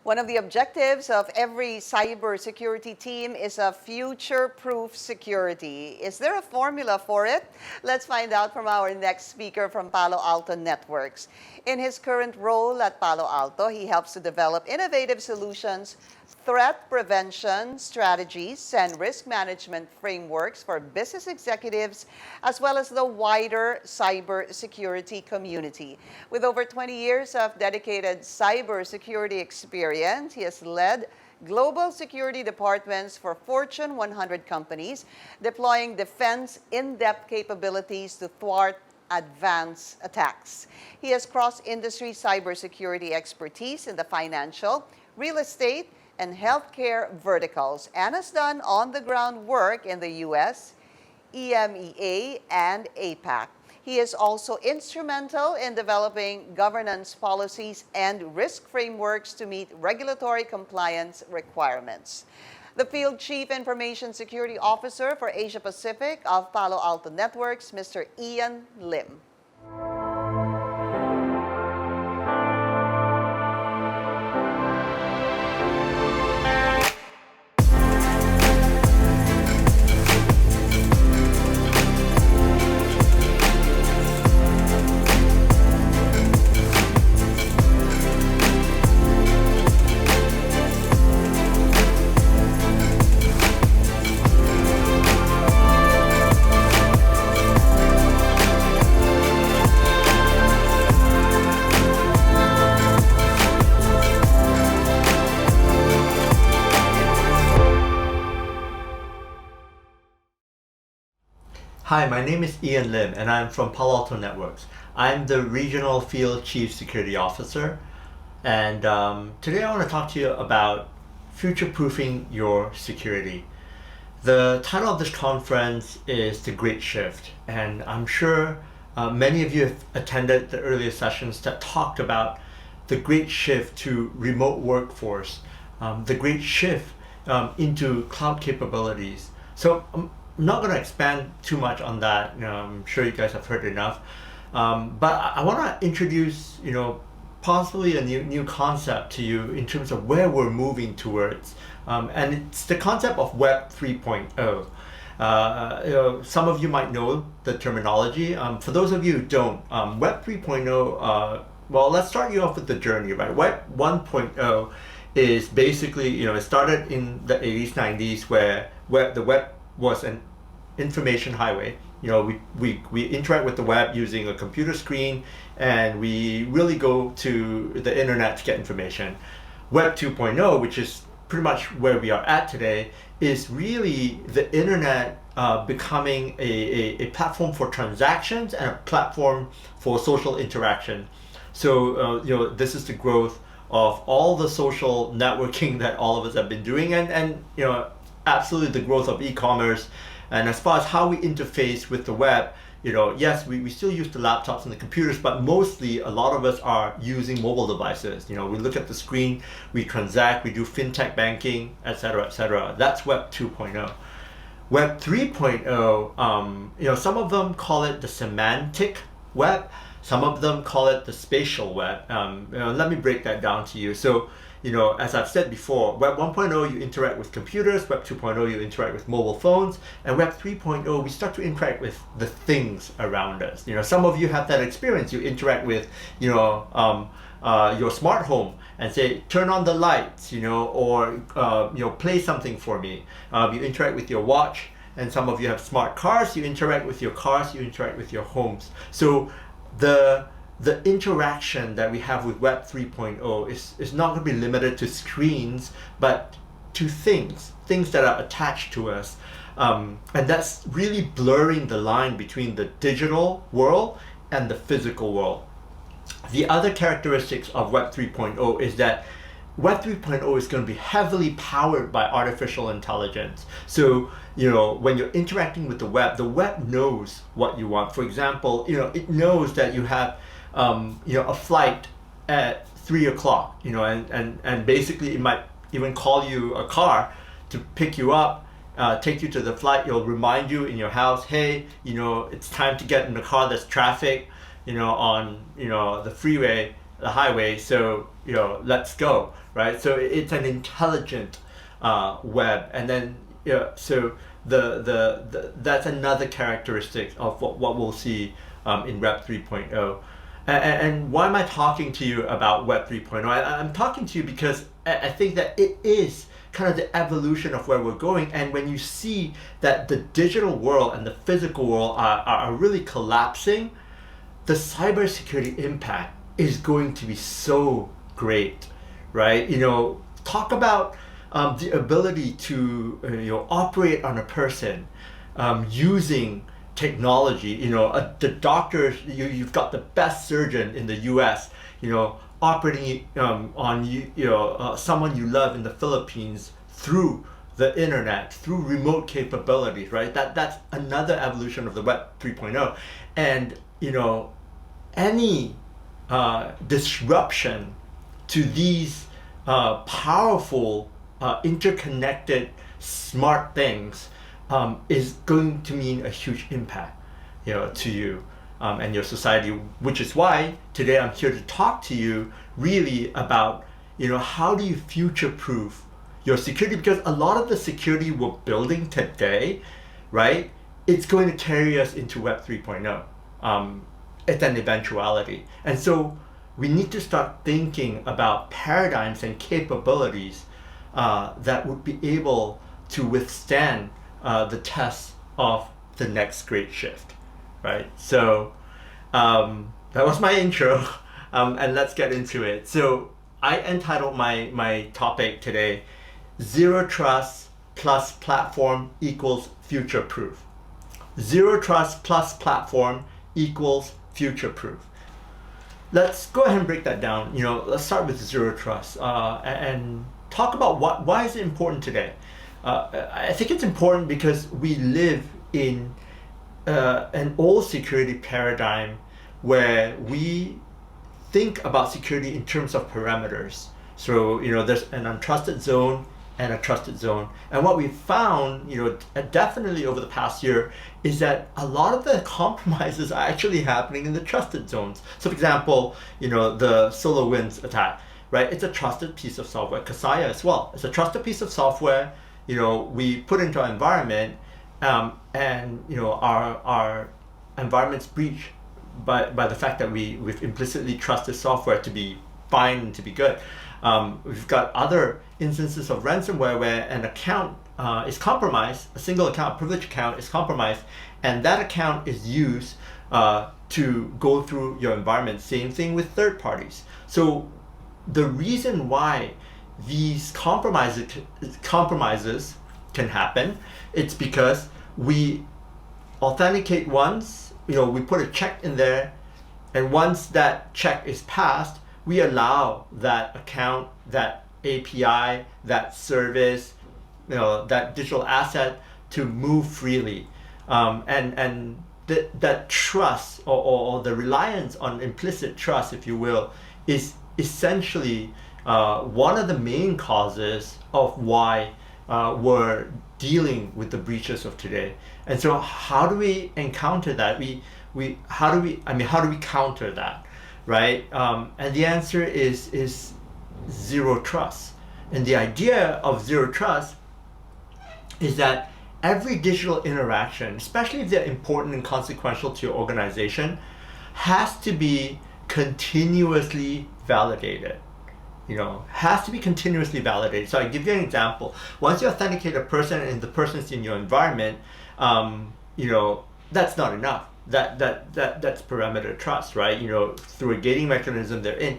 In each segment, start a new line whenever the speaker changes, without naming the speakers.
One of the objectives of every cybersecurity team is a future-proof security. Is there a formula for it? Let's find out from our next speaker from Palo Alto Networks. In his current role at Palo Alto, he helps to develop innovative solutions, threat prevention strategies, and risk management frameworks for business executives, as well as the wider cybersecurity community. With over 20 years of dedicated cybersecurity experience, he has led global security departments for Fortune 100 companies, deploying defense in-depth capabilities to thwart advanced attacks. He has cross-industry cybersecurity expertise in the financial, real estate, and healthcare verticals, and has done on-the-ground work in the US, EMEA, and APAC. He is also instrumental in developing governance policies and risk frameworks to meet regulatory compliance requirements. The Field Chief Information Security Officer for Asia Pacific of Palo Alto Networks, Mr. Ian Lim.
Hi, my name is Ian Lim and I'm from Palo Alto Networks. I'm the Regional Field Chief Security Officer, and today I want to talk to you about future-proofing your security. The title of this conference is The Great Shift, and I'm sure many of you have attended the earlier sessions that talked about the great shift to remote workforce, the great shift into cloud capabilities. So I'm not going to expand too much on that. I'm sure you guys have heard enough. But I want to introduce, possibly a new concept to you in terms of where we're moving towards. And it's the concept of Web 3.0. Some of you might know the terminology. For those of you who don't, Web 3.0, well, let's start you off with the journey, right? Web 1.0 is basically, it started in the 80s, 90s, where the web was an information highway. We interact with the web using a computer screen, and we really go to the internet to get information. Web 2.0, which is pretty much where we are at today, is really the internet becoming a platform for transactions and a platform for social interaction. So this is the growth of all the social networking that all of us have been doing, and absolutely the growth of e-commerce. And as far as how we interface with the web, yes, we still use the laptops and the computers, but mostly a lot of us are using mobile devices. We look at the screen, we transact, we do fintech banking, etc., etc. That's Web 2.0. Web 3.0, some of them call it the semantic web, some of them call it the spatial web. Let me break that down to you. So, as I've said before, Web 1.0, you interact with computers. Web 2.0, you interact with mobile phones. And Web 3.0, we start to interact with the things around us. Some of you have that experience. You interact with, your smart home and say, turn on the lights, or, play something for me. You interact with your watch. And some of you have smart cars. You interact with your cars. You interact with your homes. So the interaction that we have with Web 3.0 is not going to be limited to screens, but to things that are attached to us. And that's really blurring the line between the digital world and the physical world. The other characteristics of Web 3.0 is that Web 3.0 is going to be heavily powered by artificial intelligence. So, when you're interacting with the web knows what you want. For example, it knows that you have a flight at 3 o'clock, and basically it might even call you a car to pick you up, take you to the flight. It'll remind you in your house, hey, it's time to get in the car, there's traffic, on, the freeway, the highway. So, let's go, right? So it's an intelligent web, and then so the that's another characteristic of what we'll see in Web 3.0. And why am I talking to you about Web 3.0? I'm talking to you because I think that it is kind of the evolution of where we're going. And when you see that the digital world and the physical world are really collapsing, the cybersecurity impact is going to be so great, right? Talk about the ability to operate on a person using technology. The doctors, you've got the best surgeon in the U.S. Operating on someone you love in the Philippines through the internet, through remote capabilities, right? That's another evolution of the Web 3.0. And any disruption to these powerful, interconnected, smart things is going to mean a huge impact, to you and your society. Which is why today I'm here to talk to you really about, how do you future-proof your security? Because a lot of the security we're building today, right, it's going to carry us into Web 3.0. It's an eventuality. And so we need to start thinking about paradigms and capabilities that would be able to withstand the test of the next great shift, right? So that was my intro, and let's get into it. So I entitled my topic today, Zero Trust plus Platform equals Future Proof. Zero Trust plus Platform equals Future Proof. Let's go ahead and break that down. Let's start with Zero Trust and talk about why is it important today. I think it's important because we live in an old security paradigm where we think about security in terms of parameters. So, there's an untrusted zone and a trusted zone. And what we found, definitely over the past year, is that a lot of the compromises are actually happening in the trusted zones. So for example, the SolarWinds attack, right? It's a trusted piece of software. Kaseya as well. It's a trusted piece of software, we put into our environment, and our environment's breached by the fact that we've implicitly trusted software to be fine and to be good. We've got other instances of ransomware where an account is compromised, a single account, privileged account is compromised, and that account is used to go through your environment. Same thing with third parties. So the reason why these compromises can happen, it's because we authenticate once, we put a check in there, and once that check is passed, we allow that account, that API, that service, that digital asset to move freely. And that trust or the reliance on implicit trust, if you will, is essentially one of the main causes of why we're dealing with the breaches of today. And so how do we encounter that? How do we counter that? Right? And the answer is zero trust. And the idea of zero trust is that every digital interaction, especially if they're important and consequential to your organization, has to be continuously validated. Has to be continuously validated. So I give you an example. Once you authenticate a person and the person's in your environment, that's not enough. That's perimeter trust, right? Through a gating mechanism they're in.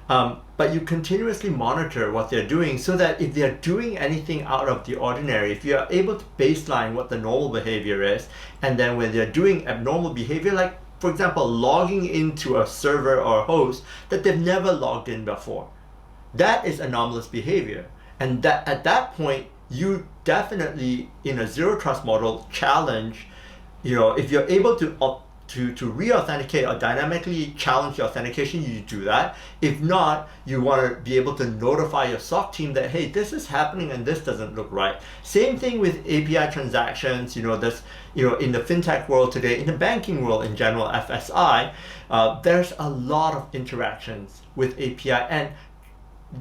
But you continuously monitor what they're doing so that if they're doing anything out of the ordinary, if you are able to baseline what the normal behavior is, and then when they're doing abnormal behavior, like for example, logging into a server or a host that they've never logged in before, that is anomalous behavior. And that at that point, you definitely, in a zero trust model, challenge, if you're able to re-authenticate or dynamically challenge your authentication, you do that. If not, you want to be able to notify your SOC team that, hey, this is happening and this doesn't look right. Same thing with API transactions. In the fintech world today, in the banking world in general, FSI, there's a lot of interactions with API, and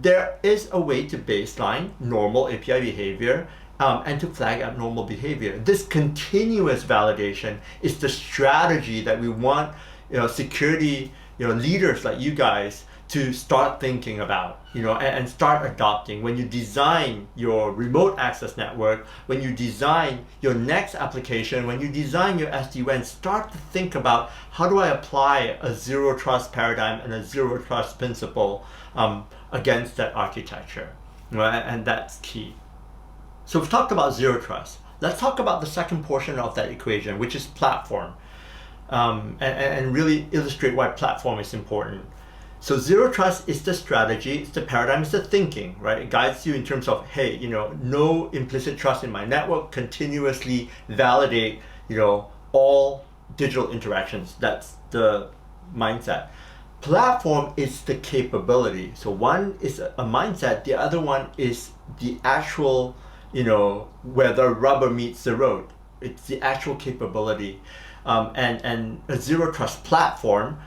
there is a way to baseline normal API behavior and to flag abnormal behavior. This continuous validation is the strategy that we want security leaders like you guys to start thinking about, and start adopting. When you design your remote access network, when you design your next application, when you design your SD-WAN, start to think about how do I apply a zero trust paradigm and a zero trust principle against that architecture, and that's key. So we've talked about zero trust. Let's talk about the second portion of that equation, which is platform, and really illustrate why platform is important. So zero trust is the strategy, it's the paradigm, it's the thinking, right? It guides you in terms of, hey, no implicit trust in my network, continuously validate, all digital interactions. That's the mindset. Platform is the capability. So one is a mindset, the other one is the actual, where the rubber meets the road. It's the actual capability. And a zero trust platform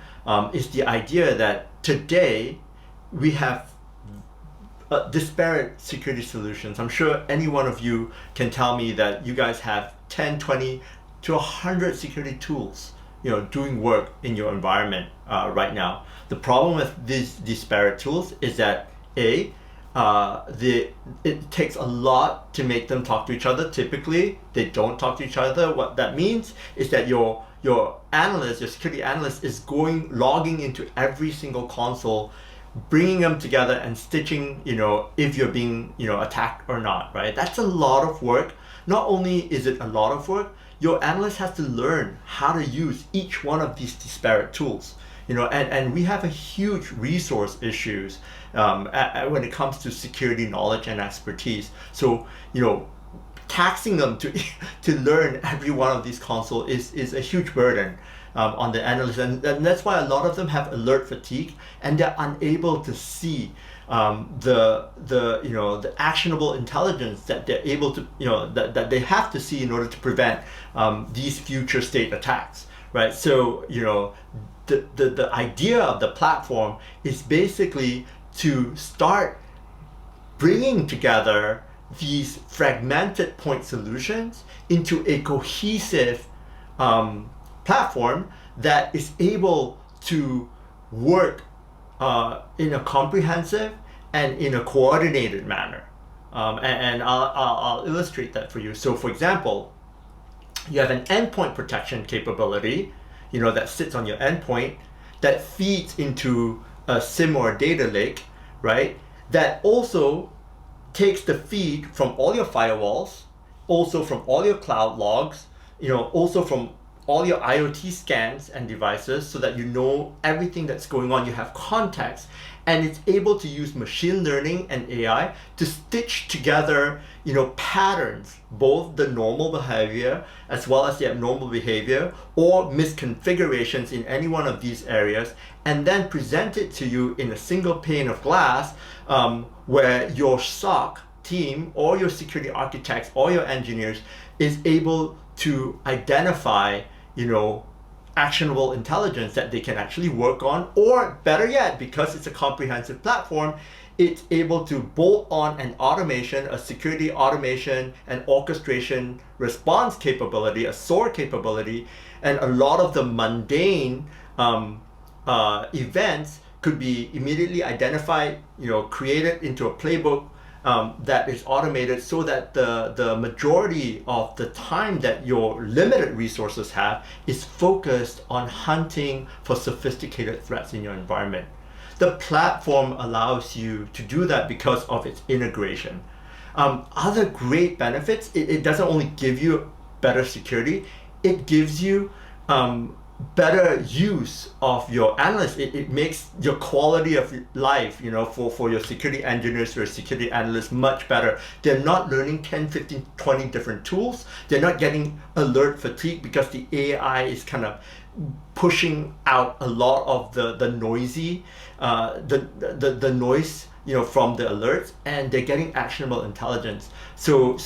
is the idea that today we have disparate security solutions. I'm sure any one of you can tell me that you guys have 10, 20 to 100 security tools doing work in your environment right now. The problem with these disparate tools is that it takes a lot to make them talk to each other. Typically, they don't talk to each other. What that means is that your analyst, your security analyst, is logging into every single console, bringing them together and stitching, if you're being, attacked or not, right? That's a lot of work. Not only is it a lot of work, your analyst has to learn how to use each one of these disparate tools, and we have a huge resource issues when it comes to security knowledge and expertise. So, taxing them to learn every one of these consoles is a huge burden on the analyst, and that's why a lot of them have alert fatigue, and they're unable to see the actionable intelligence that they're able to that they have to see in order to prevent these future state attacks, right? So the idea of the platform is basically to start bringing together these fragmented point solutions into a cohesive platform that is able to work in a comprehensive and in a coordinated manner. And I'll illustrate that for you. So for example, you have an endpoint protection capability, that sits on your endpoint, that feeds into a SIM or a data lake, right? That also takes the feed from all your firewalls, also from all your cloud logs, also from all your IoT scans and devices, so that you know everything that's going on, you have context, and it's able to use machine learning and AI to stitch together, patterns, both the normal behavior as well as the abnormal behavior or misconfigurations in any one of these areas, and then present it to you in a single pane of glass, where your SOC team or your security architects or your engineers is able to identify, actionable intelligence that they can actually work on, or better yet, because it's a comprehensive platform, it's able to bolt on an automation, a security automation and orchestration response capability, a SOAR capability, and a lot of the mundane events could be immediately identified, created into a playbook that is automated, so that the majority of the time that your limited resources have is focused on hunting for sophisticated threats in your environment. The platform allows you to do that because of its integration. Other great benefits, it doesn't only give you better security, it gives you better use of your analysts. It makes your quality of life, for your security engineers or security analysts much better. They're not learning 10, 15, 20 different tools. They're not getting alert fatigue because the AI is kind of pushing out a lot of the noisy, the noise from the alerts, and they're getting actionable intelligence. So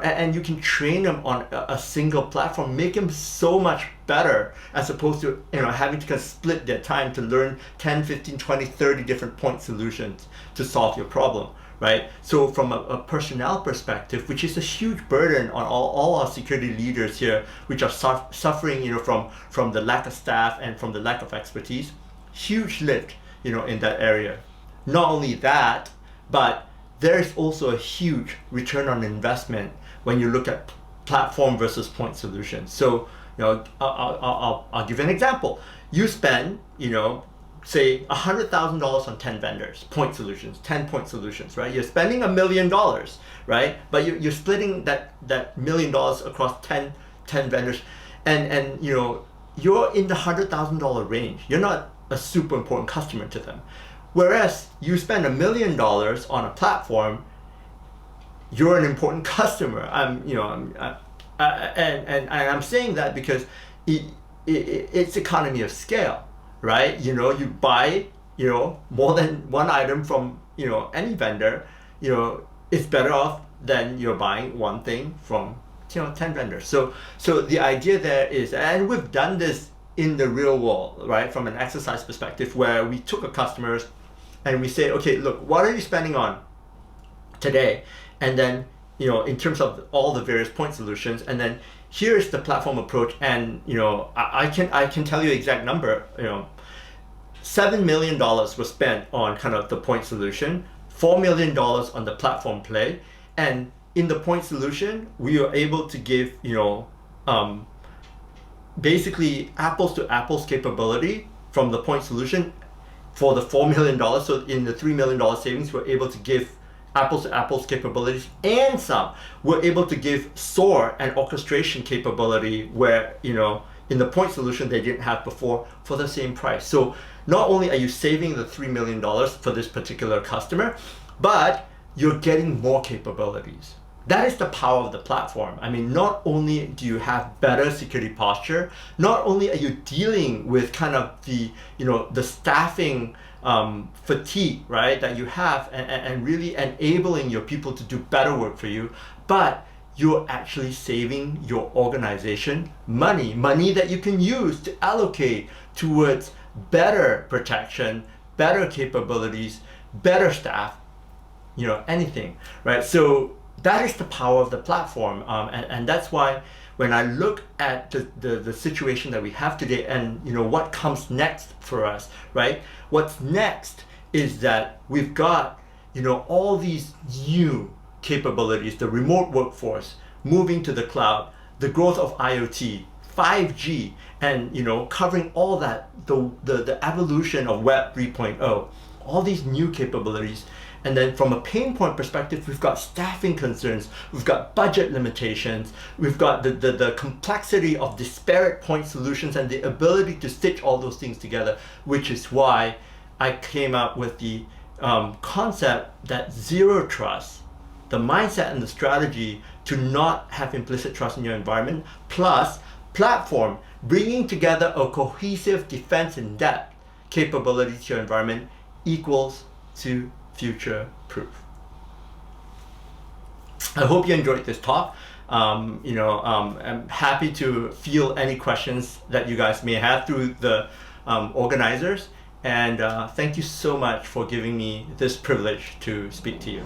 and you can train them on a single platform, make them so much better, as opposed to having to kind of split their time to learn 10, 15, 20, 30 different point solutions to solve your problem, right? So from a personnel perspective, which is a huge burden on all our security leaders here, which are suffering from the lack of staff and from the lack of expertise, huge lift in that area. Not only that, but there's also a huge return on investment when you look at platform versus point solutions. So I'll give you an example. You spend say $100,000 on 10 vendors, point solutions, 10 point solutions, right? You're spending $1 million, right? But you're splitting that $1 million across 10 vendors, and you're in the $100,000 range. You're not a super important customer to them. Whereas you spend $1 million on a platform, you're an important customer. And I'm saying that because it's economy of scale, right? You buy more than one item from any vendor, it's better off than you're buying one thing from 10 vendors. So the idea there is, and we've done this in the real world, right? From an exercise perspective, where we took a customers and we say, okay, look, what are you spending on today? And then in terms of all the various point solutions, and then here's the platform approach, and I can tell you exact number. $7 million was spent on kind of the point solution, $4 million on the platform play, and in the point solution, we were able to give basically apples to apples capability from the point solution for the $4 million. So in the $3 million savings, we're able to give apples to apples capabilities and some. We're able to give SOAR and orchestration capability where in the point solution they didn't have before for the same price. So not only are you saving the $3 million for this particular customer, but you're getting more capabilities. That is the power of the platform. I mean, not only do you have better security posture, not only are you dealing with kind of the staffing fatigue, right, that you have, and really enabling your people to do better work for you, but you're actually saving your organization money that you can use to allocate towards better protection, better capabilities, better staff, anything, right? So that is the power of the platform, and that's why when I look at the situation that we have today, and what comes next for us, right? What's next is that we've got all these new capabilities, the remote workforce moving to the cloud, the growth of IoT, 5G, and covering all that, the evolution of Web 3.0, all these new capabilities. And then from a pain point perspective, we've got staffing concerns, we've got budget limitations, we've got the complexity of disparate point solutions and the ability to stitch all those things together, which is why I came up with the concept that zero trust, the mindset and the strategy to not have implicit trust in your environment, plus platform, bringing together a cohesive defense in depth capability to your environment equals to future proof. I hope you enjoyed this talk. I'm happy to field any questions that you guys may have through the organizers. And thank you so much for giving me this privilege to speak to you.